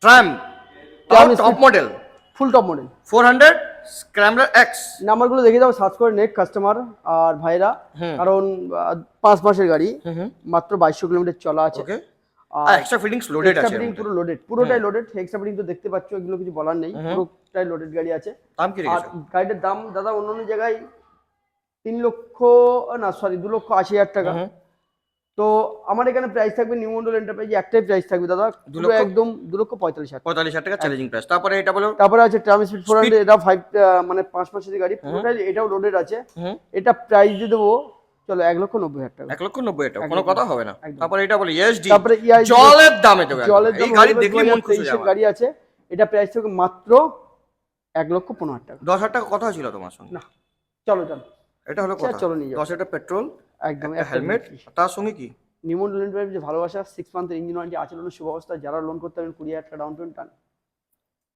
Tram top model, full top model 400 scrambler x. নাম্বারগুলো দেখে যাও, সার্চ করে নেট কাস্টমার আর ভাইরা, কারণ 5 মাসের গাড়ি, মাত্র 2200 কিলোমিটার চলা আছে। ওকে, আর এক্সট্রা ফিটিংস লোডেড আছে, ফিটিং পুরো লোডেড, পুরোটাই লোডেড। এক্সট্রা ফিটিং তো দেখতে পাচ্ছ, এগুলো কিছু বলার নেই, পুরোটাই লোডেড গাড়ি আছে। দাম কি আর রেখেছো? গাড়িটার দাম দাদা অন্য জায়গায় 3 লক্ষ না সরি 2,80,000 টাকা, তো আমার এখানে প্রাইস থাকবে নিউ মন্ডল এন্টারপ্রাইজ একটাই প্রাইস থাকবে দাদা, পুরো একদম 2,45,000 টাকা। 45,000 টাকা চ্যালেঞ্জিং প্রাইস। তারপরে এটা বলো, তারপরে আছে ট্রাম স্পিড 400, এটা 5 মাসের গাড়ি, পুরোটাই এটাও লোডেড আছে। এটা প্রাইস দিয়ে দেবো চলো 1,90,000 টাকা। 1,90,000 টাকা, কোনো কথা হবে না। তারপরে এটা বলো এসডি, তারপরে জলের দামে দেবে, জলের এই গাড়ি দেখলে মন খুশি 2023 হয়ে যাবে। গাড়ি আছে, এটা প্রাইস থাকবে মাত্র 1,15,000 টাকা। 10,000 টাকা কথা ছিল তোমার সঙ্গে না চলো চলো, এটা হলো কথা। চলো নিয়ে যাও। 10,000 টাকা পেট্রোল, একদম একটা হেলমেট, তার সঙ্গে কি নিউ মন্ডল এন্টারপ্রাইজ যে ভালোবাসা 6 মান্থের ইঞ্জিন ওয়ারেন্টি, আচরণের সুব্যবস্থা, যারা লোন করতে পারেন 20,000 টাকা ডাউন পেমেন্ট